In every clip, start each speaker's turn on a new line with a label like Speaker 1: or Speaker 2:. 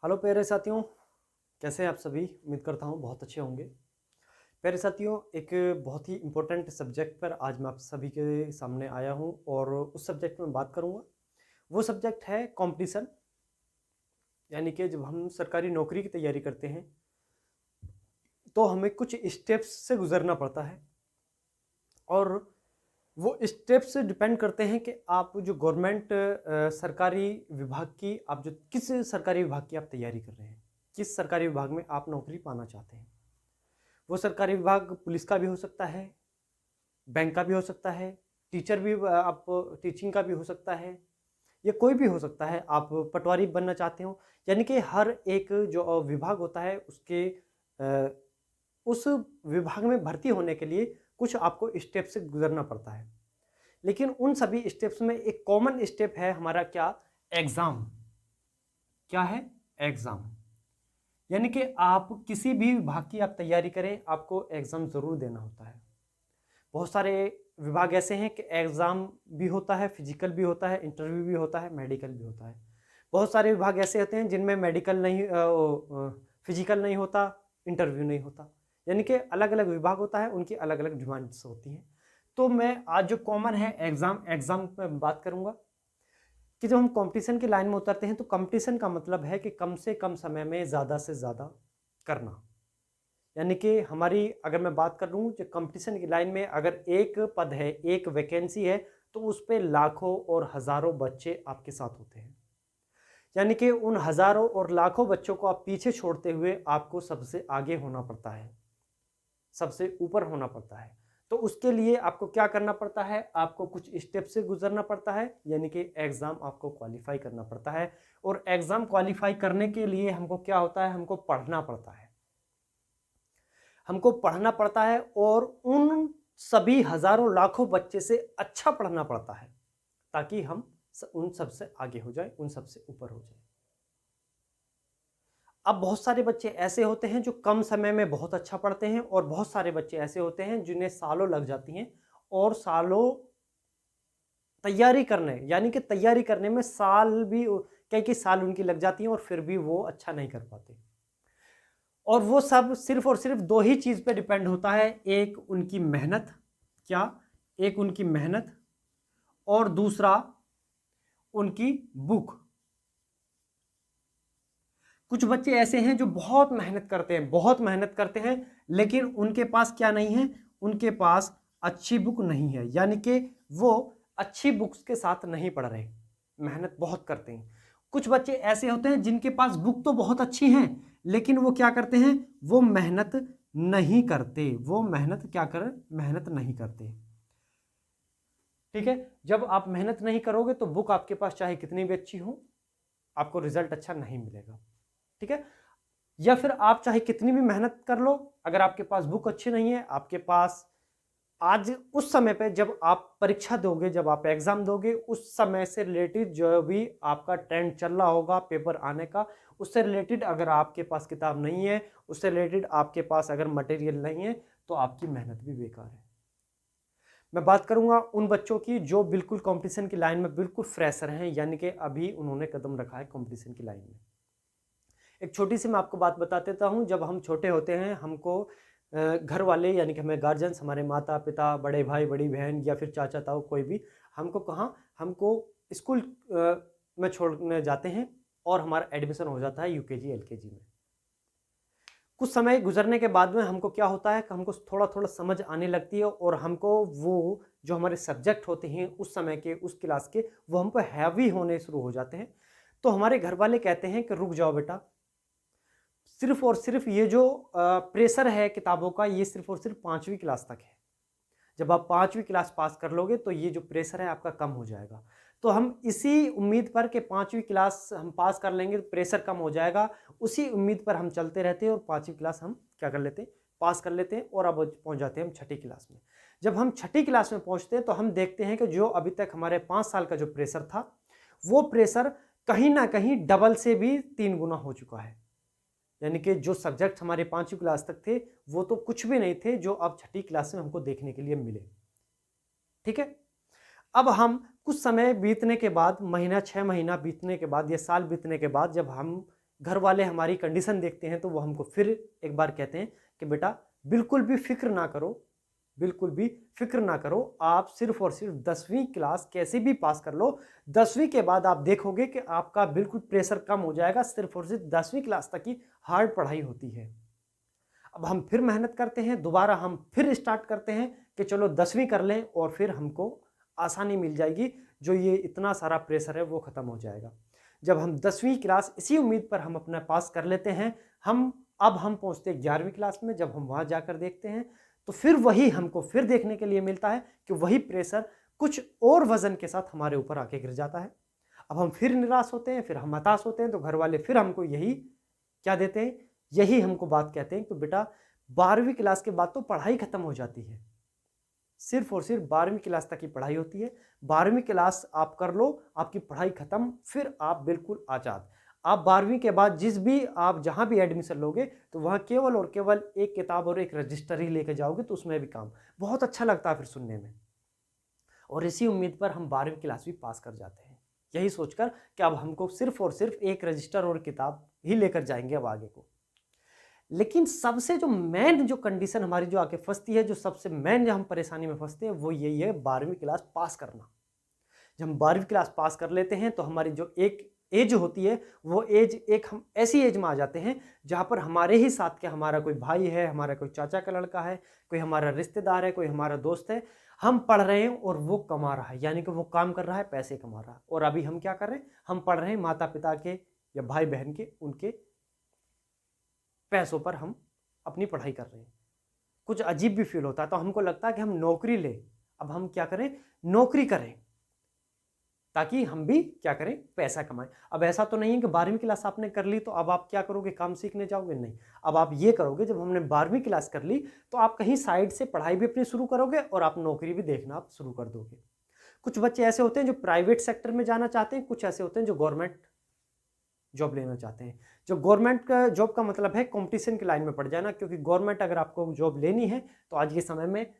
Speaker 1: Hello प्यारे साथियों, कैसे हैं आप सभी? उम्मीद करता हूँ बहुत अच्छे होंगे। प्यारे साथियों, एक बहुत ही इम्पोर्टेंट सब्जेक्ट पर आज मैं आप सभी के सामने आया हूँ और उस सब्जेक्ट में बात करूँगा। वो सब्जेक्ट है कंपटीशन। यानी कि जब हम सरकारी नौकरी की तैयारी करते हैं तो हमें कुछ स्टेप्स से गुजरना पड़ता है और वो स्टेप्स डिपेंड करते हैं कि आप जो गवर्नमेंट सरकारी विभाग की आप जो किस सरकारी विभाग की आप तैयारी कर रहे हैं, किस सरकारी विभाग में आप नौकरी पाना चाहते हैं। वो सरकारी विभाग पुलिस का भी हो सकता है, बैंक का भी हो सकता है, टीचर भी आप टीचिंग का भी हो सकता है, या कोई भी हो सकता है। आप पटवारी बनना चाहते हो, यानी कि हर एक जो विभाग होता है उसके उस विभाग में भर्ती होने के लिए कुछ आपको स्टेप से गुजरना पड़ता है। लेकिन उन सभी स्टेप्स में एक कॉमन स्टेप है हमारा, क्या? एग्जाम। क्या है? एग्जाम। यानी कि आप किसी भी विभाग की आप तैयारी करें, आपको एग्जाम जरूर देना होता है। बहुत सारे विभाग ऐसे हैं कि एग्जाम भी होता है, फिजिकल भी होता है, इंटरव्यू भी होता है, मेडिकल भी होता है। बहुत सारे विभाग ऐसे होते हैं जिनमें मेडिकल नहीं, फिजिकल नहीं होता, इंटरव्यू नहीं होता। यानी कि अलग अलग विभाग होता है, उनकी अलग अलग डिमांड्स होती हैं। तो मैं आज जो कॉमन है एग्जाम एग्जाम में बात करूंगा कि जब हम कंपटीशन की लाइन में उतरते हैं तो कंपटीशन का मतलब है कि कम से कम समय में ज़्यादा से ज़्यादा करना। यानी कि हमारी अगर मैं बात कर लूँ जो कंपटीशन की लाइन में अगर एक पद है, एक वैकेंसी है, तो उस पे लाखों और हज़ारों बच्चे आपके साथ होते हैं। यानी कि उन हज़ारों और लाखों बच्चों को आप पीछे छोड़ते हुए आपको सबसे आगे होना पड़ता है, सबसे ऊपर होना पड़ता है। तो उसके लिए आपको क्या करना पड़ता है? आपको कुछ स्टेप से गुजरना पड़ता है, यानी कि एग्ज़ाम आपको क्वालिफाई करना पड़ता है। और एग्ज़ाम क्वालिफाई करने के लिए हमको क्या होता है? हमको पढ़ना पड़ता है। हमको पढ़ना पड़ता है और उन सभी हज़ारों लाखों बच्चे से अच्छा पढ़ना पड़ता है, ताकि हम उन सबसे आगे हो जाए, उन सबसे ऊपर हो जाए। अब बहुत सारे बच्चे ऐसे होते हैं जो कम समय में बहुत अच्छा पढ़ते हैं और बहुत सारे बच्चे ऐसे होते हैं जिन्हें सालों लग जाती हैं और सालों तैयारी करने, यानी कि तैयारी करने में साल भी कई साल उनकी लग जाती हैं और फिर भी वो अच्छा नहीं कर पाते। और वो सब सिर्फ और सिर्फ दो ही चीज़ पे डिपेंड होता है, एक उनकी मेहनत। क्या? एक उनकी मेहनत और दूसरा उनकी बुक। कुछ बच्चे ऐसे हैं जो बहुत मेहनत करते हैं, बहुत मेहनत करते हैं, लेकिन उनके पास क्या नहीं है? उनके पास अच्छी बुक नहीं है। यानी कि वो अच्छी बुक्स के साथ नहीं पढ़ रहे, मेहनत बहुत करते हैं। कुछ बच्चे ऐसे होते हैं जिनके पास बुक तो बहुत अच्छी हैं, लेकिन वो क्या करते हैं? वो मेहनत नहीं करते। वो मेहनत क्या करें? मेहनत नहीं करते। ठीक है? जब आप मेहनत नहीं करोगे तो बुक आपके पास चाहे कितनी भी अच्छी हो, आपको रिजल्ट अच्छा नहीं मिलेगा। ठीक है? या फिर आप चाहे कितनी भी मेहनत कर लो, अगर आपके पास बुक अच्छी नहीं है, आपके पास आज उस समय पे जब आप परीक्षा दोगे, जब आप एग्जाम दोगे, उस समय से रिलेटेड जो भी आपका ट्रेंड चल रहा होगा पेपर आने का, उससे रिलेटेड अगर आपके पास किताब नहीं है, उससे रिलेटेड आपके पास अगर मटेरियल नहीं है, तो आपकी मेहनत भी बेकार है। मैं बात करूंगा उन बच्चों की जो बिल्कुल कंपटीशन की लाइन में बिल्कुल फ्रेशर हैं, यानी कि अभी उन्होंने कदम रखा है कंपटीशन की लाइन में। एक छोटी सी मैं आपको बात बता देता हूँ। जब हम छोटे होते हैं, हमको घर वाले यानी कि हमें गार्जियंस, हमारे माता पिता, बड़े भाई बड़ी बहन या फिर चाचा ताऊ कोई भी हमको कहाँ, हमको स्कूल में छोड़ने जाते हैं और हमारा एडमिशन हो जाता है यूकेजी एलकेजी में। कुछ समय गुजरने के बाद में हमको क्या होता है कि हमको थोड़ा थोड़ा समझ आने लगती है और हमको वो जो हमारे सब्जेक्ट होते हैं उस समय के, उस क्लास के, वो हमको हैवी होने शुरू हो जाते हैं। तो हमारे घर वाले कहते हैं कि रुक जाओ बेटा, सिर्फ और सिर्फ ये जो प्रेशर है किताबों का, ये सिर्फ और सिर्फ 5वीं क्लास तक है। जब आप 5वीं क्लास पास कर लोगे तो ये जो प्रेशर है आपका कम हो जाएगा। तो हम इसी उम्मीद पर कि 5वीं क्लास हम पास कर लेंगे तो प्रेशर कम हो जाएगा, उसी उम्मीद पर हम चलते रहते हैं और 5वीं क्लास हम क्या कर लेते हैं? पास कर लेते हैं और अब पहुंच जाते हैं हम 6ठी क्लास में। जब हम 6ठी क्लास में पहुंचते हैं तो हम देखते हैं कि जो अभी तक हमारे 5 साल का जो प्रेशर था, वो प्रेशर कहीं ना कहीं डबल से भी 3 गुना हो चुका है। यानी कि जो सब्जेक्ट हमारे 5वीं क्लास तक थे वो तो कुछ भी नहीं थे, जो अब 6ठी क्लास में हमको देखने के लिए मिले। ठीक है? अब हम कुछ समय बीतने के बाद, महीना 6 महीना बीतने के बाद या साल बीतने के बाद, जब हम घर वाले हमारी कंडीशन देखते हैं तो वो हमको फिर एक बार कहते हैं कि बेटा बिल्कुल भी फिक्र ना करो, बिल्कुल भी फिक्र ना करो, आप सिर्फ और सिर्फ 10वीं क्लास कैसे भी पास कर लो। 10वीं के बाद आप देखोगे कि आपका बिल्कुल प्रेशर कम हो जाएगा, सिर्फ और सिर्फ 10वीं क्लास तक ही हार्ड पढ़ाई होती है। अब हम फिर मेहनत करते हैं, दोबारा हम फिर स्टार्ट करते हैं कि चलो 10वीं कर लें और फिर हमको आसानी मिल जाएगी, जो ये इतना सारा प्रेशर है वो ख़त्म हो जाएगा। जब हम 10वीं क्लास इसी उम्मीद पर हम अपना पास कर लेते हैं, अब हम पहुंचते हैं 11वीं क्लास में। जब हम वहाँ जाकर देखते हैं तो फिर वही हमको फिर देखने के लिए मिलता है कि वही प्रेशर कुछ और वजन के साथ हमारे ऊपर आके गिर जाता है। अब हम फिर निराश होते हैं, फिर हम हताश होते हैं, तो घर वाले फिर हमको यही क्या देते हैं, यही हमको बात कहते हैं कि बेटा 12वीं क्लास के बाद तो पढ़ाई खत्म हो जाती है, सिर्फ और सिर्फ 12वीं क्लास तक की पढ़ाई होती है। 12वीं क्लास आप कर लो, आपकी पढ़ाई खत्म, फिर आप बिल्कुल आज़ाद। आप 12वीं के बाद आप जहाँ भी एडमिशन लोगे तो वहाँ केवल और केवल एक किताब और एक रजिस्टर ही लेके जाओगे, तो उसमें भी काम बहुत अच्छा लगता है फिर सुनने में। और इसी उम्मीद पर हम 12वीं क्लास भी पास कर जाते हैं, यही सोचकर कि अब हमको सिर्फ और सिर्फ एक रजिस्टर और किताब ही लेकर जाएंगे अब आगे को। लेकिन सबसे जो मेन जो कंडीशन हमारी जो आके फंसती है, जो सबसे मेन जो हम परेशानी में फंसते हैं, वो यही है 12वीं क्लास पास करना। जब हम 12वीं क्लास पास कर लेते हैं तो हमारी जो एक एज होती है, वो एज एक हम ऐसी एज में आ जाते हैं जहाँ पर हमारे ही साथ के हमारा कोई भाई है, हमारा कोई चाचा का लड़का है, कोई हमारा रिश्तेदार है, कोई हमारा दोस्त है, हम पढ़ रहे हैं और वो कमा रहा है, यानी कि वो काम कर रहा है, पैसे कमा रहा है, और अभी हम क्या कर रहे हैं, हम पढ़ रहे हैं माता पिता के या भाई बहन के उनके पैसों पर हम अपनी पढ़ाई कर रहे हैं। कुछ अजीब भी फील होता है, तो हमको लगता है कि हम नौकरी लें। अब हम क्या करें, नौकरी करें, ताकि हम भी क्या करें, पैसा कमाएं। अब ऐसा तो नहीं है कि 12वीं क्लास आपने कर ली तो अब आप क्या करोगे, काम सीखने जाओगे, नहीं। अब आप ये करोगे, जब हमने 12वीं क्लास कर ली तो आप कहीं साइड से पढ़ाई भी अपनी शुरू करोगे और आप नौकरी भी देखना आप शुरू कर दोगे। कुछ बच्चे ऐसे होते हैं जो प्राइवेट सेक्टर में जाना चाहते हैं, कुछ ऐसे होते हैं जो गवर्नमेंट जॉब लेना चाहते हैं। जो गवर्नमेंट का जॉब का मतलब है कंपटीशन की लाइन में पड़ जाना, क्योंकि गवर्नमेंट अगर आपको जॉब लेनी है तो आज के समय में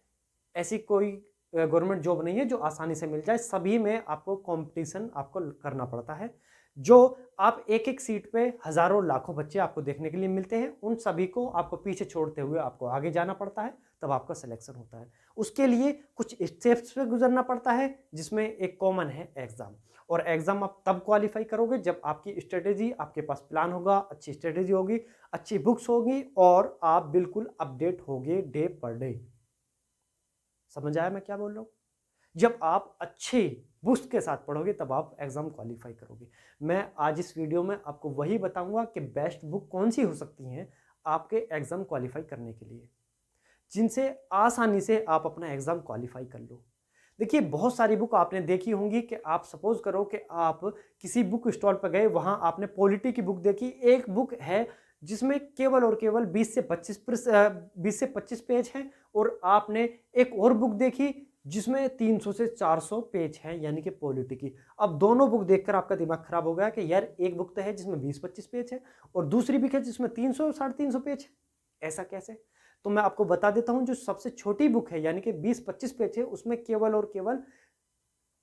Speaker 1: ऐसी कोई गवर्नमेंट जॉब नहीं है जो आसानी से मिल जाए, सभी में आपको कंपटीशन आपको करना पड़ता है। जो आप एक एक सीट पे हज़ारों लाखों बच्चे आपको देखने के लिए मिलते हैं, उन सभी को आपको पीछे छोड़ते हुए आपको आगे जाना पड़ता है, तब आपका सिलेक्शन होता है। उसके लिए कुछ स्टेप्स पे गुजरना पड़ता है, जिसमें एक कॉमन है एग्ज़ाम। और एग्ज़ाम आप तब क्वालिफाई करोगे जब आपकी स्ट्रेटेजी, आपके पास प्लान होगा, अच्छी स्ट्रेटेजी होगी, अच्छी बुक्स होगी और आप बिल्कुल अपडेट होगे डे पर डे। समझ आया मैं क्या बोल रहा हूँ? जब आप अच्छे बूस्ट के साथ पढ़ोगे तब आप एग्ज़ाम क्वालिफाई करोगे। मैं आज इस वीडियो में आपको वही बताऊंगा कि बेस्ट बुक कौन सी हो सकती हैं आपके एग्ज़ाम क्वालिफाई करने के लिए, जिनसे आसानी से आप अपना एग्ज़ाम क्वालिफाई कर लो। देखिए, बहुत सारी बुक आपने देखी होंगी कि आप सपोज करो कि आप किसी बुक स्टॉल पर गए, वहाँ आपने पॉलिटी की बुक देखी। एक बुक है जिसमें केवल और केवल 20 से 25 पेज हैं, और आपने एक और बुक देखी जिसमें 300 से 400 पेज हैं, यानी कि पॉलिटी की। अब दोनों बुक देखकर आपका दिमाग खराब हो गया कि यार एक बुक तो है जिसमें 20-25 पेज है और दूसरी बुक है जिसमें 300 साढ़े 300 पेज है, ऐसा कैसे? तो मैं आपको बता देता हूं, जो सबसे छोटी बुक है यानी कि 20-25 पेज है, उसमें केवल और केवल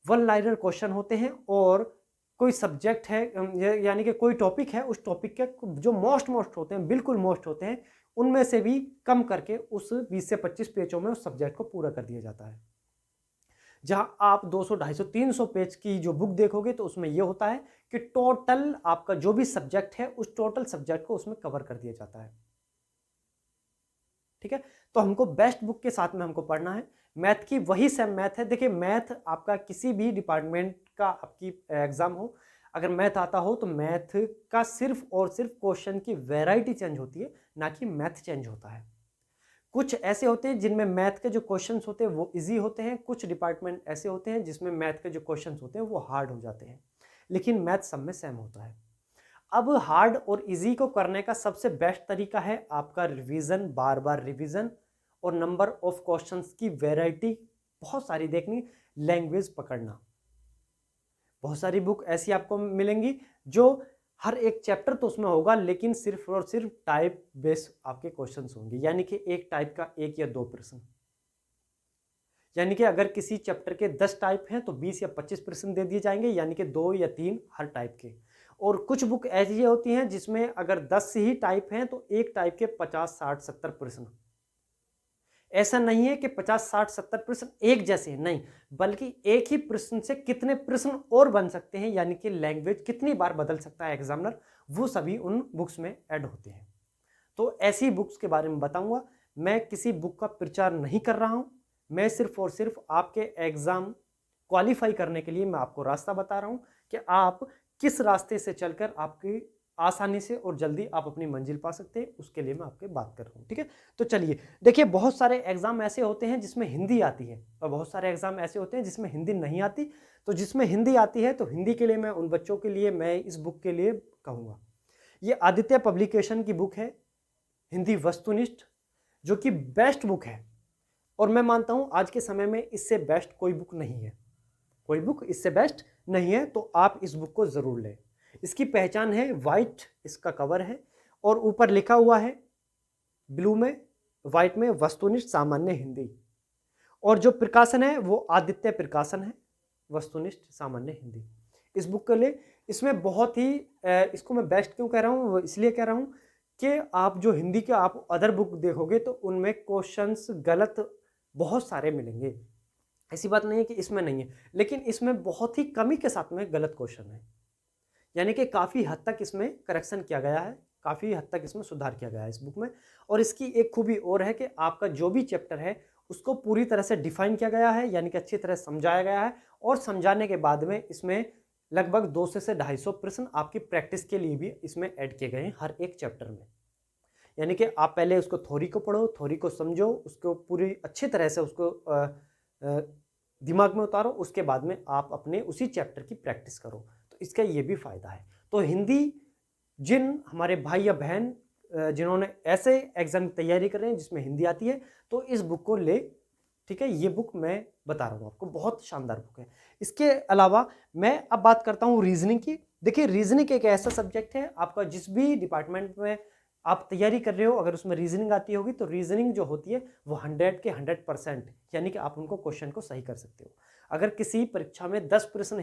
Speaker 1: वन लाइनर क्वेश्चन होते हैं, और कोई सब्जेक्ट है यानी कि कोई टॉपिक है, उस टॉपिक के जो मोस्ट होते हैं, बिल्कुल मोस्ट होते हैं, उनमें से भी कम करके उस 20 से 25 पेजों में उस सब्जेक्ट को पूरा कर दिया जाता है। जहां आप 200, 250, 300 पेज की जो बुक देखोगे तो उसमें यह होता है कि टोटल आपका जो भी सब्जेक्ट है उस टोटल सब्जेक्ट को उसमें कवर कर दिया जाता है। ठीक है, तो हमको बेस्ट बुक के साथ में हमको पढ़ना है। मैथ की वही सेम मैथ है। देखिए, मैथ आपका किसी भी डिपार्टमेंट का आपकी एग्जाम हो, अगर मैथ आता हो तो मैथ का सिर्फ और सिर्फ क्वेश्चन की वैरायटी चेंज होती है, ना कि मैथ चेंज होता है। कुछ ऐसे होते हैं जिनमें मैथ के जो क्वेश्चंस होते हैं वो इजी होते हैं, कुछ डिपार्टमेंट ऐसे होते हैं जिसमें मैथ के जो क्वेश्चंस होते हैं वो हार्ड हो जाते हैं, लेकिन मैथ सब में सेम होता है। अब हार्ड और इजी को करने का सबसे बेस्ट तरीका है आपका रिवीजन, बार बार रिवीजन, और नंबर ऑफ क्वेश्चंस की वैरायटी बहुत सारी देखनी, लैंग्वेज पकड़ना। बहुत सारी बुक ऐसी आपको मिलेंगी जो हर एक चैप्टर तो उसमें होगा, लेकिन सिर्फ और सिर्फ टाइप बेस्ड आपके क्वेश्चंस होंगे, यानी कि एक टाइप का 1 या 2 प्रश्न। यानी कि अगर किसी चैप्टर के 10 टाइप हैं तो 20 या 25 प्रश्न दे दिए जाएंगे, यानी कि 2 या 3 हर टाइप के। और कुछ बुक ऐसी होती हैं जिसमें अगर 10 ही टाइप हैं तो एक टाइप के 50, 60, 70 प्रश्न। ऐसा नहीं है कि 50, 60, 70 प्रश्न एक जैसे, नहीं, बल्कि एक ही प्रश्न से कितने प्रश्न और बन सकते हैं, यानी कि लैंग्वेज कितनी बार बदल सकता है एग्जामिनर, वो सभी उन बुक्स में ऐड होते हैं। तो ऐसी बुक्स के बारे में बताऊंगा। मैं किसी बुक का प्रचार नहीं कर रहा हूं, मैं सिर्फ और सिर्फ आपके एग्जाम क्वालिफाई करने के लिए मैं आपको रास्ता बता रहा हूं कि आप किस रास्ते से चलकर आपकी आसानी से और जल्दी आप अपनी मंजिल पा सकते हैं, उसके लिए मैं आपके बात कर रहा हूं। ठीक है, तो चलिए देखिए, बहुत सारे एग्जाम ऐसे होते हैं जिसमें हिंदी आती है और बहुत सारे एग्जाम ऐसे होते हैं जिसमें हिंदी नहीं आती। तो जिसमें हिंदी आती है तो हिंदी के लिए मैं उन बच्चों के लिए मैं इस बुक के लिए कहूँगा, ये आदित्य पब्लिकेशन की बुक है हिंदी वस्तुनिष्ठ, जो कि बेस्ट बुक है। और मैं मानता हूं आज के समय में इससे बेस्ट कोई बुक नहीं है, कोई बुक इससे बेस्ट नहीं है। तो आप इस बुक को जरूर लें। इसकी पहचान है, वाइट इसका कवर है और ऊपर लिखा हुआ है ब्लू में, वाइट में, वस्तुनिष्ठ सामान्य हिंदी। और जो प्रकाशन है वो आदित्य प्रकाशन है, वस्तुनिष्ठ सामान्य हिंदी। इस बुक के लिए इसमें बहुत ही इसको मैं बेस्ट क्यों कह रहा हूँ, इसलिए कह रहा हूँ कि आप जो हिंदी के आप अदर बुक देखोगे तो उनमें क्वेश्चंस गलत बहुत सारे मिलेंगे। ऐसी बात नहीं है कि इसमें नहीं है, लेकिन इसमें बहुत ही कमी के साथ में गलत क्वेश्चन है, यानी कि काफ़ी हद तक इसमें करेक्शन किया गया है, काफ़ी हद तक इसमें सुधार किया गया है इस बुक में। और इसकी एक खूबी और है कि आपका जो भी चैप्टर है उसको पूरी तरह से डिफाइन किया गया है, यानी कि अच्छी तरह समझाया गया है। और समझाने के बाद में इसमें लगभग 200 से 250 प्रश्न आपकी प्रैक्टिस के लिए भी इसमें ऐड किए गए हैं हर एक चैप्टर में। यानी कि आप पहले उसको थ्योरी को पढ़ो, थ्योरी को समझो, उसको पूरी अच्छी तरह से उसको दिमाग में उतारो, उसके बाद में आप अपने उसी चैप्टर की प्रैक्टिस करो। तो इसका ये भी फायदा है। तो हिंदी जिन हमारे भाई या बहन जिन्होंने ऐसे एग्जाम की तैयारी कर रहे हैं जिसमें हिंदी आती है, तो इस बुक को ले। ठीक है, ये बुक मैं बता रहा हूँ आपको, बहुत शानदार बुक है। इसके अलावा मैं अब बात करता हूँ रीजनिंग की। देखिए, रीजनिंग एक ऐसा सब्जेक्ट है, आपका जिस भी डिपार्टमेंट में आप तैयारी कर रहे हो, अगर उसमें रीजनिंग आती होगी तो रीजनिंग जो होती है वो 100 के 100%, यानी कि आप उनको क्वेश्चन को सही कर सकते हो। अगर किसी परीक्षा में 10 प्रश्न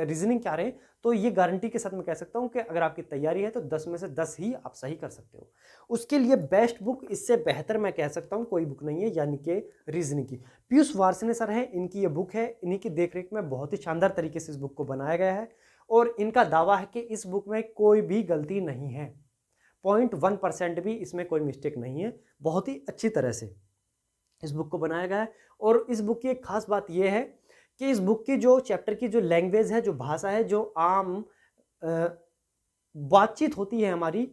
Speaker 1: रीजनिंग के आ रहे हैं तो ये गारंटी के साथ मैं कह सकता हूँ कि अगर आपकी तैयारी है तो 10 में से 10 ही आप सही कर सकते हो। उसके लिए बेस्ट बुक, इससे बेहतर मैं कह सकता हूँ कोई बुक नहीं है, यानी कि रीजनिंग की पीयूष वार्ष्णेय सर है, इनकी ये बुक है। इन्हीं की देखरेख में बहुत ही शानदार तरीके से इस बुक को बनाया गया है और इनका दावा है कि इस बुक में कोई भी गलती नहीं है, 0.1% भी इसमें कोई मिस्टेक नहीं है। बहुत ही अच्छी तरह से इस बुक को बनाया गया है। और इस बुक की एक खास बात यह है कि इस बुक की जो चैप्टर की जो लैंग्वेज है, जो भाषा है, जो आम बातचीत होती है हमारी,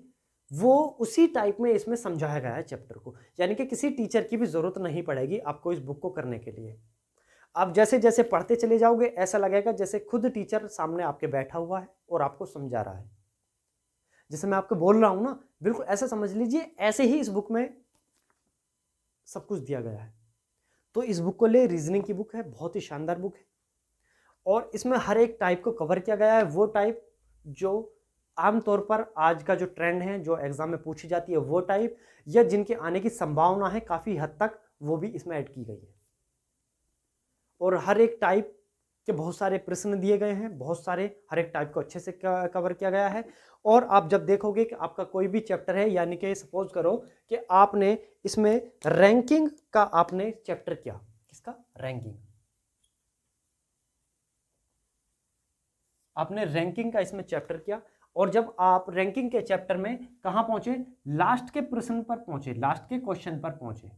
Speaker 1: वो उसी टाइप में इसमें समझाया गया है चैप्टर को। यानी कि किसी टीचर की भी जरूरत नहीं पड़ेगी आपको इस बुक को करने के लिए। आप जैसे जैसे पढ़ते चले जाओगे ऐसा लगेगा जैसे खुद टीचर सामने आपके बैठा हुआ है और आपको समझा रहा है। जैसे मैं आपको बोल रहा हूं ना, बिल्कुल ऐसा समझ लीजिए, ऐसे ही इस बुक में सब कुछ दिया गया है। तो इस बुक को ले, रीजनिंग की बुक है, बहुत ही शानदार बुक है। और इसमें हर एक टाइप को कवर किया गया है, वो टाइप जो आमतौर पर आज का जो ट्रेंड है, जो एग्जाम में पूछी जाती है वो टाइप, या जिनके आने की संभावना है काफी हद तक, वो भी इसमें ऐड की गई है। और हर एक टाइप के बहुत सारे प्रश्न दिए गए हैं, बहुत सारे, हर एक टाइप को अच्छे से कवर किया गया है। और आप जब देखोगे कि आपका कोई भी चैप्टर है, यानी कि सपोज करो कि आपने इसमें रैंकिंग का आपने चैप्टर किया, किसका, रैंकिंग, आपने रैंकिंग का इसमें चैप्टर किया, और जब आप रैंकिंग के चैप्टर में कहां पहुंचे, लास्ट के प्रश्न पर पहुंचे, लास्ट के क्वेश्चन पर पहुंचे,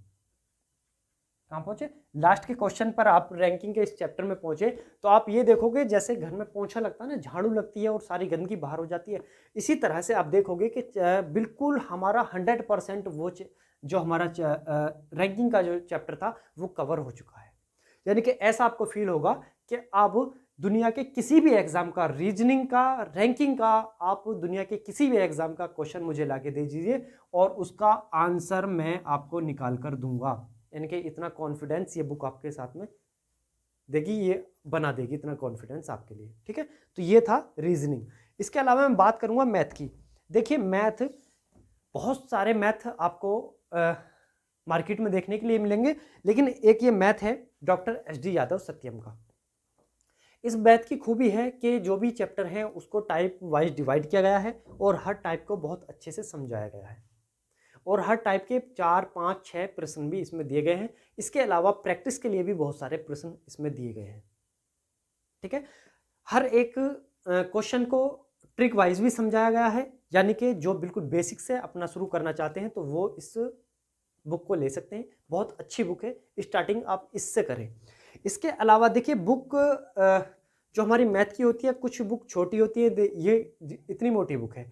Speaker 1: कहां पहुंचे, लास्ट के क्वेश्चन पर आप रैंकिंग के इस चैप्टर में पहुंचे, तो आप ये देखोगे जैसे घर में पोंछा लगता है ना, झाड़ू लगती है और सारी गंदगी बाहर हो जाती है, इसी तरह से आप देखोगे कि बिल्कुल हमारा 100% वो जो हमारा रैंकिंग का जो चैप्टर था वो कवर हो चुका है। यानी कि ऐसा आपको फील होगा कि अब दुनिया के किसी भी एग्जाम का, रीजनिंग का, रैंकिंग का, आप दुनिया के किसी भी एग्जाम का क्वेश्चन मुझे लाके दे दीजिए और उसका आंसर मैं आपको निकाल कर दूंगा। यानी कि इतना कॉन्फिडेंस ये बुक आपके साथ में देगी, ये बना देगी इतना कॉन्फिडेंस आपके लिए। ठीक है, तो ये था रीजनिंग। इसके अलावा मैं बात करूंगा मैथ की। देखिए, मैथ, बहुत सारे मैथ आपको मार्केट में देखने के लिए मिलेंगे, लेकिन एक ये मैथ है डॉक्टर एस डी यादव सत्यम का। इस मैथ की खूबी है कि जो भी चैप्टर है उसको टाइप वाइज डिवाइड किया गया है और हर टाइप को बहुत अच्छे से समझाया गया है और हर टाइप के 4, 5, 6 प्रश्न भी इसमें दिए गए हैं। इसके अलावा प्रैक्टिस के लिए भी बहुत सारे प्रश्न इसमें दिए गए हैं। ठीक है, हर एक क्वेश्चन को ट्रिक वाइज भी समझाया गया है, यानी कि जो बिल्कुल बेसिक से अपना शुरू करना चाहते हैं तो वो इस बुक को ले सकते हैं। बहुत अच्छी बुक है, स्टार्टिंग आप इससे करें। इसके अलावा देखिए बुक जो हमारी मैथ की होती है, कुछ बुक छोटी होती है, ये इतनी मोटी बुक है।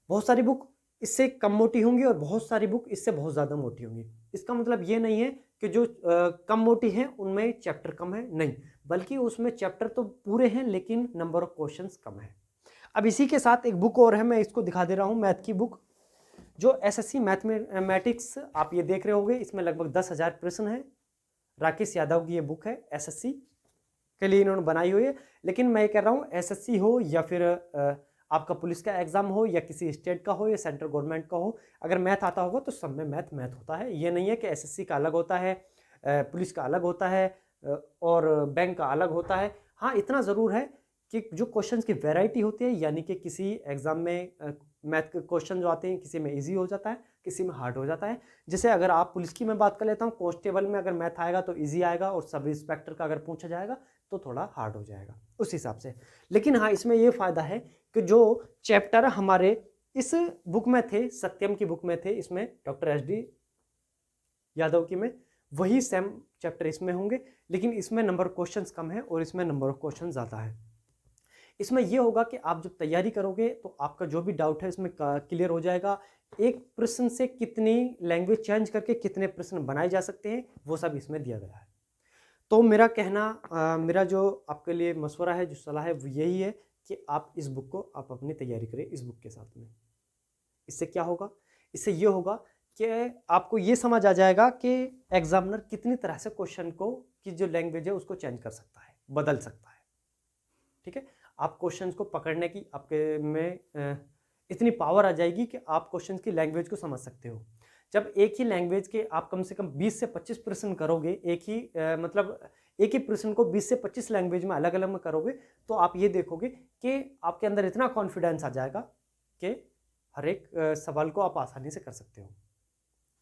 Speaker 1: बहुत सारी बुक इससे कम मोटी होंगी और बहुत सारी बुक इससे बहुत ज़्यादा मोटी होंगी। इसका मतलब ये नहीं है कि जो कम मोटी हैं उनमें चैप्टर कम है, नहीं, बल्कि उसमें चैप्टर तो पूरे हैं लेकिन नंबर ऑफ क्वेश्चंस कम है। अब इसी के साथ एक बुक और है, मैं इसको दिखा दे रहा हूँ, मैथ की बुक जो एसएससी मैथमेटिक्स आप ये देख रहे होंगे। इसमें लगभग 10,000 प्रश्न है। राकेश यादव की ये बुक है, एसएससी के लिए इन्होंने बनाई हुई है। लेकिन मैं ये कह रहा हूँ एसएससी हो या फिर आपका पुलिस का एग्जाम हो या किसी स्टेट का हो या सेंट्रल गवर्नमेंट का हो, अगर मैथ आता होगा तो सब में मैथ होता है। ये नहीं है कि एसएससी का अलग होता है, पुलिस का अलग होता है और बैंक का अलग होता है। हाँ, इतना ज़रूर है कि जो क्वेश्चंस की वैरायटी होती है, यानी कि किसी एग्जाम में मैथ के क्वेश्चन जो आते हैं किसी में इजी हो जाता है, किसी में हार्ड हो जाता है। जैसे अगर आप पुलिस की मैं बात कर लेता हूँ, कांस्टेबल में अगर मैथ आएगा तो इजी आएगा और सब इंस्पेक्टर का अगर पूछा जाएगा तो थोड़ा हार्ड हो जाएगा उस हिसाब से। लेकिन हाँ, इसमें ये फ़ायदा है कि जो चैप्टर हमारे इस बुक में थे, सत्यम की बुक में थे, इसमें डॉक्टर एस.डी. यादव की में, वही सेम चैप्टर इसमें होंगे, लेकिन इसमें नंबर ऑफ क्वेश्चंस कम है और इसमें नंबर ऑफ क्वेश्चन ज़्यादा है। इसमें यह होगा कि आप जब तैयारी करोगे तो आपका जो भी डाउट है इसमें क्लियर हो जाएगा। एक प्रश्न से कितनी लैंग्वेज चेंज करके कितने प्रश्न बनाए जा सकते हैं वो सब इसमें दिया गया है। तो मेरा कहना, मेरा जो आपके लिए मशवरा है, जो सलाह है, वो यही है कि आप इस बुक को आप अपनी तैयारी करें इस बुक के साथ में। इससे क्या होगा? इससे ये होगा कि आपको ये समझ आ जाएगा कि एग्जामिनर कितनी तरह से क्वेश्चन को की जो लैंग्वेज है उसको चेंज कर सकता है, बदल सकता है। ठीक है, आप क्वेश्चंस को पकड़ने की आपके में इतनी पावर आ जाएगी कि आप क्वेश्चंस की लैंग्वेज को समझ सकते हो। जब एक ही लैंग्वेज के आप कम से कम 20 से 25 प्रश्न करोगे, मतलब एक ही प्रश्न को 20 से 25 लैंग्वेज में अलग अलग में करोगे, तो आप ये देखोगे कि आपके अंदर इतना कॉन्फिडेंस आ जाएगा कि हर एक सवाल को आप आसानी से कर सकते हो।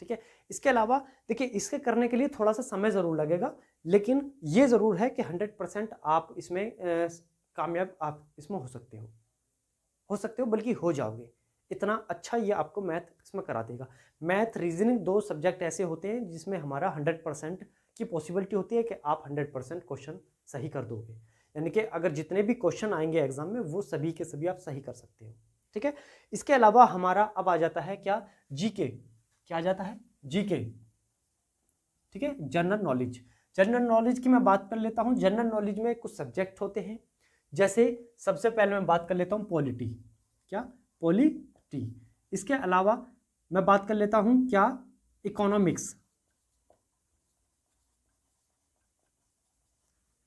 Speaker 1: ठीक है, इसके अलावा देखिए इसके करने के लिए थोड़ा सा समय ज़रूर लगेगा, लेकिन ये ज़रूर है कि 100% आप इसमें कामयाब आप इसमें हो सकते हो, बल्कि हो जाओगे। इतना अच्छा ये आपको मैथ इसमें करा देगा। मैथ, रीजनिंग 2 सब्जेक्ट ऐसे होते हैं जिसमें हमारा 100% की पॉसिबिलिटी होती है कि आप 100% क्वेश्चन सही कर दोगे। यानी कि अगर जितने भी क्वेश्चन आएंगे एग्जाम में वो सभी के सभी आप सही कर सकते हो। ठीक है, इसके अलावा हमारा अब आ जाता है क्या? जीके। क्या आ जाता है? जीके। ठीक है, जनरल नॉलेज। जनरल नॉलेज की मैं बात कर लेता हूं। जनरल नॉलेज में कुछ सब्जेक्ट होते हैं, जैसे सबसे पहले मैं बात कर लेता हूं पॉलिटी। क्या? पॉलिटी। इसके अलावा मैं बात कर लेता हूं क्या? इकोनॉमिक्स।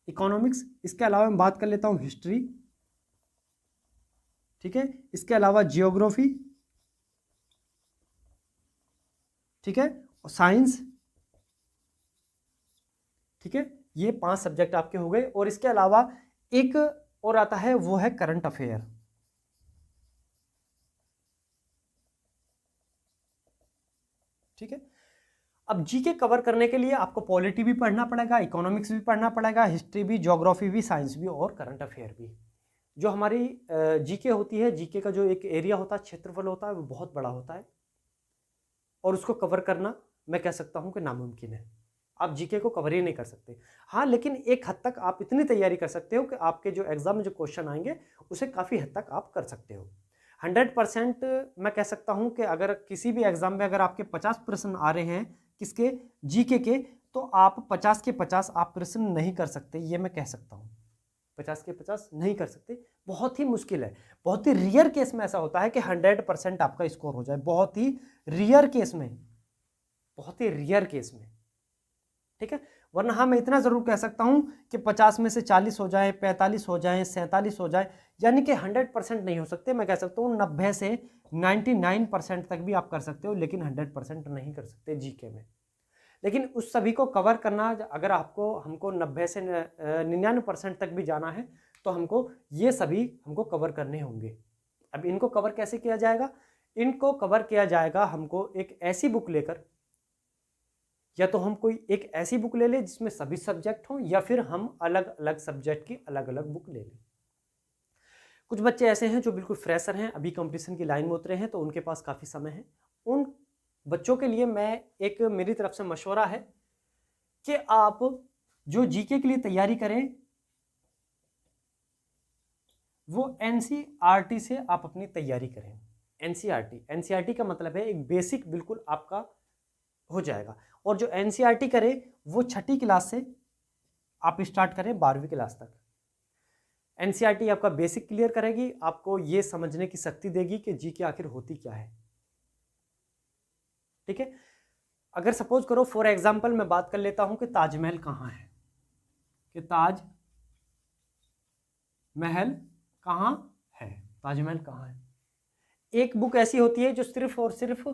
Speaker 1: इकोनॉमिक्स। इसके अलावा मैं बात कर लेता हूं हिस्ट्री। ठीक है, इसके अलावा जियोग्राफी। ठीक है, और साइंस। ठीक है, ये 5 सब्जेक्ट आपके हो गए। और इसके अलावा एक और आता है, वो है करंट अफेयर। ठीक है, अब जीके कवर करने के लिए आपको पॉलिटी भी पढ़ना पड़ेगा, इकोनॉमिक्स भी पढ़ना पड़ेगा, हिस्ट्री भी, ज्योग्राफी भी, साइंस भी और करंट अफेयर भी। जो हमारी जीके होती है, जीके का जो एक एरिया होता है, क्षेत्रफल होता है, वो बहुत बड़ा होता है और उसको कवर करना मैं कह सकता हूं कि नामुमकिन है। आप जीके को कवर ही नहीं कर सकते। हाँ, लेकिन एक हद तक आप इतनी तैयारी कर सकते हो कि आपके जो एग्जाम में जो क्वेश्चन आएंगे उसे काफ़ी हद तक आप कर सकते हो। 100% मैं कह सकता हूं कि अगर किसी भी एग्जाम में अगर आपके 50 प्रश्न आ रहे हैं किसके? जीके के, तो आप 50 के 50 आप प्रश्न नहीं कर सकते, ये मैं कह सकता हूँ। 50 के 50 नहीं कर सकते, बहुत ही मुश्किल है। बहुत ही रियर केस में ऐसा होता है कि 100% आपका स्कोर हो जाए, बहुत ही रियर केस में, बहुत ही रियर केस में। ठीक है, वरना हाँ मैं इतना जरूर कह सकता हूं कि 50 में से 40 हो जाए, 45 हो जाए, 47 हो जाए, यानी कि 100% नहीं हो सकते। मैं कह सकता हूँ 90 से 99% तक भी आप कर सकते हो, लेकिन 100% नहीं कर सकते जीके में। लेकिन उस सभी को कवर करना, अगर आपको हमको 90 से 99% तक भी जाना है तो हमको ये सभी हमको कवर करने होंगे। अब इनको कवर कैसे किया जाएगा? इनको कवर किया जाएगा हमको एक ऐसी बुक लेकर, या तो हम कोई एक ऐसी बुक ले लें जिसमें सभी सब्जेक्ट हों, या फिर हम अलग अलग सब्जेक्ट की अलग अलग बुक ले लें। कुछ बच्चे ऐसे हैं जो बिल्कुल फ्रेशर हैं, अभी कंपटीशन की लाइन में उतरे हैं, तो उनके पास काफ़ी समय है। उन बच्चों के लिए मैं एक मेरी तरफ से मशवरा है कि आप जो जीके के लिए तैयारी करें वो एनसीईआरटी से आप अपनी तैयारी करें। एनसीईआरटी का मतलब है एक बेसिक बिल्कुल आपका हो जाएगा। और जो एनसीईआरटी करे वो 6ठी क्लास से आप स्टार्ट करें 12वीं क्लास तक। एनसीईआरटी आपका बेसिक क्लियर करेगी, आपको ये समझने की शक्ति देगी कि जीके आखिर होती क्या है। ठीक है, अगर सपोज करो फॉर एग्जांपल मैं बात कर लेता हूं कि ताजमहल कहाँ है, कि ताजमहल कहाँ है, ताजमहल कहाँ है। एक बुक ऐसी होती है जो सिर्फ और सिर्फ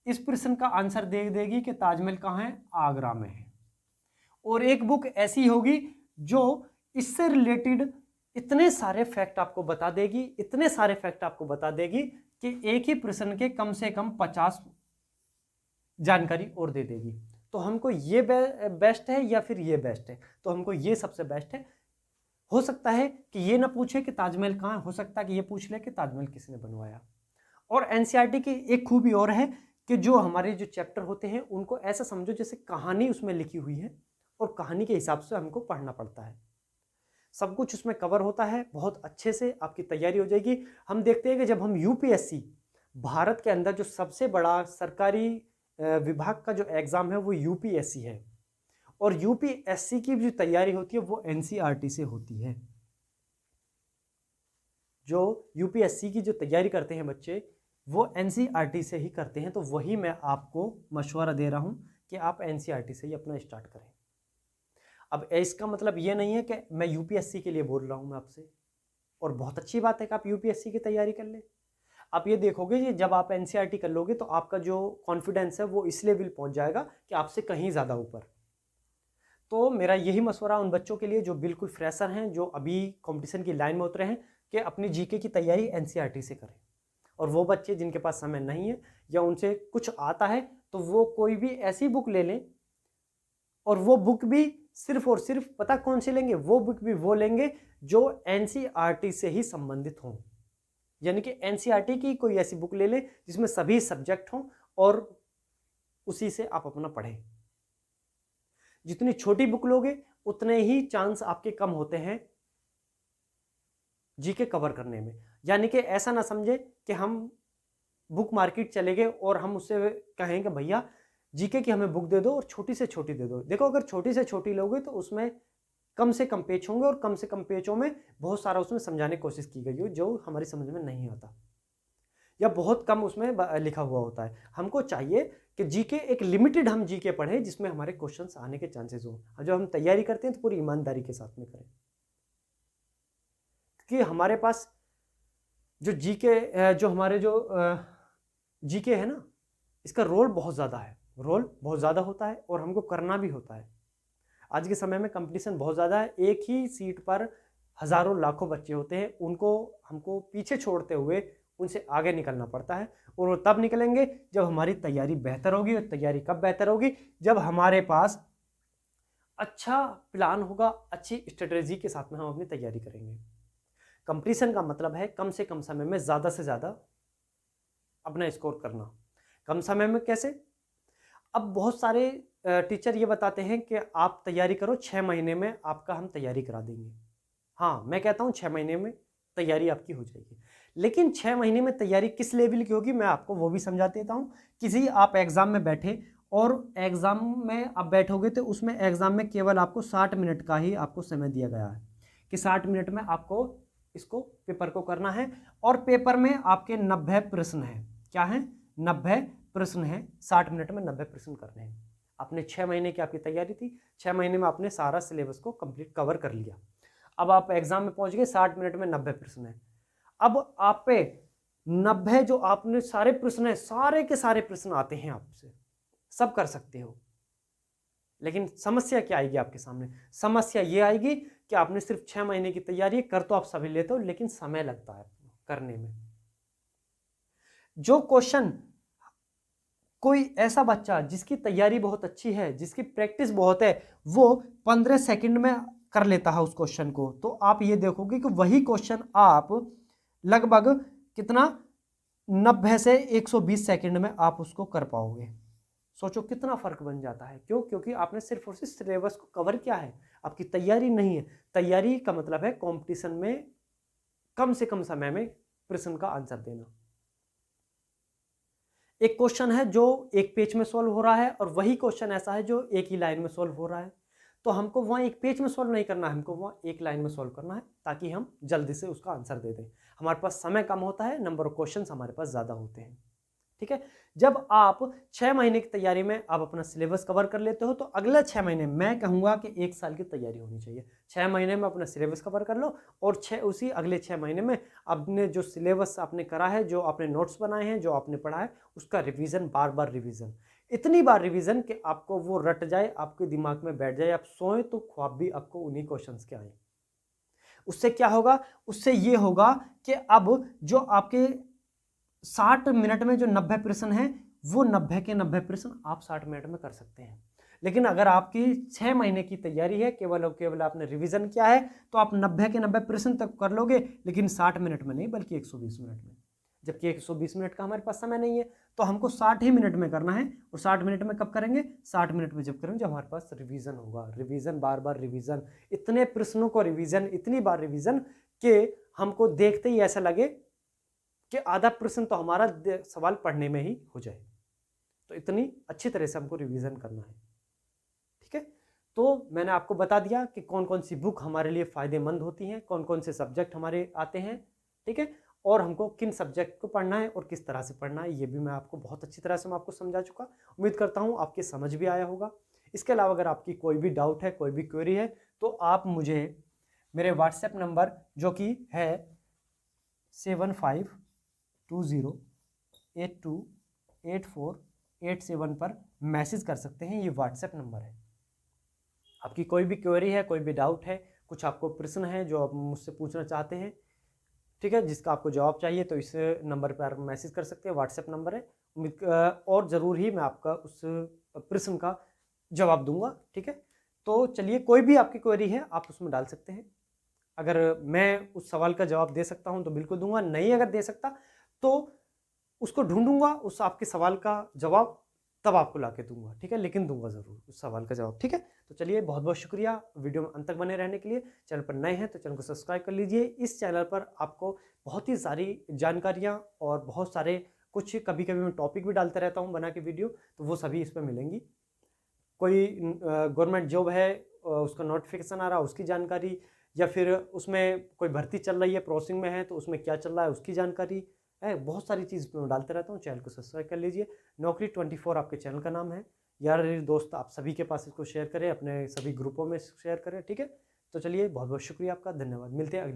Speaker 1: इस प्रश्न का आंसर दे देगी कि ताजमहल कहाँ है, आगरा में है। और एक बुक ऐसी होगी जो इससे रिलेटेड इतने सारे फैक्ट आपको बता देगी, इतने सारे फैक्ट आपको बता देगी कि एक ही प्रश्न के कम से कम 50 जानकारी और दे देगी। तो हमको ये बेस्ट है या फिर ये बेस्ट है, तो हमको ये सबसे बेस्ट है। हो सकता है कि ये ना पूछे कि ताजमहल कहाँ है, हो सकता है कि ये पूछ ले कि ताजमहल किसने बनवाया। और एनसीईआरटी की एक खूबी और है कि जो हमारे जो चैप्टर होते हैं उनको ऐसा समझो जैसे कहानी उसमें लिखी हुई है, और कहानी के हिसाब से हमको पढ़ना पड़ता है। सब कुछ उसमें कवर होता है, बहुत अच्छे से आपकी तैयारी हो जाएगी। हम देखते हैं कि जब हम यूपीएससी, भारत के अंदर जो सबसे बड़ा सरकारी विभाग का जो एग्ज़ाम है वो यूपीएससी है, और यूपीएससी की जो तैयारी होती है वो एनसीईआरटी से होती है। जो यूपीएससी की जो तैयारी करते हैं बच्चे वो एनसीईआरटी से ही करते हैं, तो वही मैं आपको मशवरा दे रहा हूं कि आप एनसीईआरटी से ही अपना स्टार्ट करें। अब इसका मतलब ये नहीं है कि मैं यूपीएससी के लिए बोल रहा हूं मैं आपसे, और बहुत अच्छी बात है कि आप यूपीएससी की तैयारी कर लें। आप ये देखोगे कि जब आप एनसीईआरटी कर लोगे तो आपका जो कॉन्फिडेंस है वो इस लेवल पहुंच जाएगा कि आपसे कहीं ज़्यादा ऊपर। तो मेरा यही मशवरा उन बच्चों के लिए जो बिल्कुल फ्रेशर हैं, जो अभी कंपटीशन की लाइन में उतरे हैं, कि अपनी जीके की तैयारी एनसीईआरटी से करें। और वो बच्चे जिनके पास समय नहीं है या उनसे कुछ आता है तो वो कोई भी ऐसी बुक ले लें, और वो बुक भी सिर्फ और सिर्फ पता कौन सी लेंगे, वो बुक भी वो लेंगे जो एनसीईआरटी से ही संबंधित हों। यानी कि एनसीईआरटी की कोई ऐसी बुक ले लें जिसमें सभी सब्जेक्ट हों और उसी से आप अपना पढ़ें। जितनी छोटी बुक लोगे उतने ही चांस आपके कम होते हैं जीके कवर करने में। यानी कि ऐसा ना समझे कि हम बुक मार्केट चले गए और हम उससे कहें कि भैया जीके की हमें बुक दे दो और छोटी से छोटी दे दो। देखो, अगर छोटी से छोटी लोगे तो उसमें कम से कम पेज होंगे, और कम से कम पेजों में बहुत सारा उसमें समझाने की कोशिश की गई हो जो हमारी समझ में नहीं आता, या बहुत कम उसमें लिखा हुआ होता है। हमको चाहिए कि जीके एक लिमिटेड हम जीके पढ़ें जिसमें हमारे क्वेश्चंस आने के चांसेस हो। जब हम तैयारी करते हैं तो पूरी ईमानदारी के साथ में करें, क्योंकि हमारे पास जो जीके जो हमारे जो जीके है ना, इसका रोल बहुत ज़्यादा है, रोल बहुत ज़्यादा होता है और हमको करना भी होता है। आज के समय में कंपटीशन बहुत ज़्यादा है, एक ही सीट पर हज़ारों लाखों बच्चे होते हैं, उनको हमको पीछे छोड़ते हुए उनसे आगे निकलना पड़ता है। और वो तब निकलेंगे जब हमारी तैयारी बेहतर होगी। और तैयारी कब बेहतर होगी? जब हमारे पास अच्छा प्लान होगा, अच्छी स्ट्रेटेजी के साथ में हम अपनी तैयारी करेंगे। कंपटीशन का मतलब है कम से कम समय में ज़्यादा से ज़्यादा अपना स्कोर करना। कम समय में कैसे? अब बहुत सारे टीचर ये बताते हैं कि आप तैयारी करो, 6 महीने में आपका हम तैयारी करा देंगे। हाँ, मैं कहता हूँ 6 महीने में तैयारी आपकी हो जाएगी, लेकिन 6 महीने में तैयारी किस लेवल की होगी मैं आपको वो भी समझा देता हूँ। किसी आप एग्ज़ाम में बैठे और एग्ज़ाम में आप बैठोगे तो उसमें एग्ज़ाम में केवल आपको 60 मिनट का ही आपको समय दिया गया है कि 60 मिनट में आपको इसको पेपर को करना है, और पेपर में आपके 90 प्रश्न हैं। क्या है? 90 प्रश्न हैं। 60 मिनट में 90 प्रश्न करने हैं। आपने 6 महीने की आपकी तैयारी थी, 6 महीने में आपने सारा सिलेबस को कंप्लीट कवर कर लिया। अब आप एग्जाम में पहुंच गए, 60 मिनट में 90 प्रश्न है। अब आप पे 90 जो आपने सारे प्रश्न है, सारे के सारे प्रश्न आते हैं आपसे, सब कर सकते हो। लेकिन समस्या क्या आएगी आपके सामने? समस्या ये आएगी कि आपने सिर्फ 6 महीने की तैयारी कर तो आप सभी लेते हो, लेकिन समय लगता है करने में। जो क्वेश्चन कोई ऐसा बच्चा जिसकी तैयारी बहुत अच्छी है, जिसकी प्रैक्टिस बहुत है, वो 15 सेकंड में कर लेता है उस क्वेश्चन को, तो आप ये देखोगे कि वही क्वेश्चन आप लगभग कितना 90 से 120 सेकंड में आप उसको कर पाओगे। सोचो कितना फर्क बन जाता है। क्यों? क्योंकि आपने सिर्फ और सिर्फ सिलेबस को कवर किया है, आपकी तैयारी नहीं है। तैयारी का मतलब है कंपटीशन में कम से कम समय में प्रश्न का आंसर देना। एक क्वेश्चन है जो एक पेज में सॉल्व हो रहा है, और वही क्वेश्चन ऐसा है जो एक ही लाइन में सॉल्व हो रहा है। तो हमको वहां एक पेज में सॉल्व नहीं करना है, हमको वहां एक लाइन में सॉल्व करना है, ताकि हम जल्दी से उसका आंसर दे दें। हमारे पास समय कम होता है, नंबर ऑफ क्वेश्चंस हमारे पास ज्यादा होते हैं। ठीक है। जब आप 6 महीने की तैयारी में आप अपना सिलेबस कवर कर लेते हो, तो अगले 6 महीने मैं कहूंगा कि 1 साल की तैयारी होनी चाहिए। 6 महीने में अपना सिलेबस कवर कर लो, और उसी अगले 6 महीने में आपने जो सिलेबस आपने करा है, जो आपने नोट्स बनाए हैं, जो आपने पढ़ा है, उसका रिवीजन, बार बार रिवीजन, इतनी बार रिवीजन कि आपको वो रट जाए, आपके दिमाग में बैठ जाए, आप सोए तो ख्वाब भी आपको उन्हीं क्वेश्चंस के आए। उससे क्या होगा? उससे ये होगा कि अब जो आपके 60 मिनट में जो 90 प्रश्न है, वो 90 के 90 प्रश्न आप 60 मिनट में कर सकते हैं। लेकिन अगर आपकी 6 महीने की तैयारी है, केवल और केवल आपने रिवीजन किया है, तो आप 90 के 90 प्रश्न तक कर लोगे, लेकिन 60 मिनट में नहीं, बल्कि 120 मिनट में। जबकि 120 मिनट का हमारे पास समय नहीं है, तो हमको 60 ही मिनट में करना है। और 60 मिनट में कब करेंगे? 60 मिनट में जब करेंगे जब हमारे पास रिवीजन होगा। रिवीजन, बार बार रिवीजन, इतने प्रश्नों को रिवीजन, इतनी बार रिवीजन कि हमको देखते ही ऐसा लगे कि आधा प्रश्न तो हमारा सवाल पढ़ने में ही हो जाए। तो इतनी अच्छी तरह से हमको रिवीजन करना है। ठीक है। तो मैंने आपको बता दिया कि कौन कौन सी बुक हमारे लिए फायदेमंद होती हैं, कौन कौन से सब्जेक्ट हमारे आते हैं। ठीक है। और हमको किन सब्जेक्ट को पढ़ना है और किस तरह से पढ़ना है, ये भी मैं आपको बहुत अच्छी तरह से मैं आपको समझा चुका। उम्मीद करता हूँ आपकी समझ भी आया होगा। इसके अलावा अगर आपकी कोई भी डाउट है, कोई भी क्वेरी है, तो आप मुझे मेरे व्हाट्सएप नंबर, जो कि है 7520828487 पर मैसेज कर सकते हैं। ये व्हाट्सएप नंबर है। आपकी कोई भी क्वेरी है, कोई भी डाउट है, कुछ आपको प्रश्न है जो आप मुझसे पूछना चाहते हैं, ठीक है, जिसका आपको जवाब चाहिए, तो इस नंबर पर मैसेज कर सकते हैं। व्हाट्सएप नंबर है। और ज़रूर ही मैं आपका उस प्रश्न का जवाब दूंगा। ठीक है। तो चलिए, कोई भी आपकी क्वेरी है आप उसमें डाल सकते हैं। अगर मैं उस सवाल का जवाब दे सकता हूं तो बिल्कुल दूंगा, नहीं अगर दे सकता तो उसको ढूंढूंगा, उस आपके सवाल का जवाब तब आपको लाके दूंगा। ठीक है। लेकिन दूंगा जरूर उस सवाल का जवाब। ठीक है। तो चलिए, बहुत बहुत शुक्रिया वीडियो में अंत तक बने रहने के लिए। चैनल पर नए हैं तो चैनल को सब्सक्राइब कर लीजिए। इस चैनल पर आपको बहुत ही सारी जानकारियां और बहुत सारे कुछ कभी कभी मैं टॉपिक भी डालता रहता हूं बना के वीडियो, तो वो सभी इस पर मिलेंगी। कोई गवर्नमेंट जॉब है, उसका नोटिफिकेशन आ रहा है, उसकी जानकारी, या फिर उसमें कोई भर्ती चल रही है, प्रोसेसिंग में है, तो उसमें क्या चल रहा है उसकी जानकारी है। बहुत सारी चीज़ मैं डालते रहता हूँ। चैनल को सब्सक्राइब कर लीजिए। नौकरी 24 आपके चैनल का नाम है। यार दोस्त, आप सभी के पास इसको शेयर करें, अपने सभी ग्रुपों में शेयर करें। ठीक है। तो चलिए, बहुत बहुत शुक्रिया आपका, धन्यवाद। मिलते हैं अगली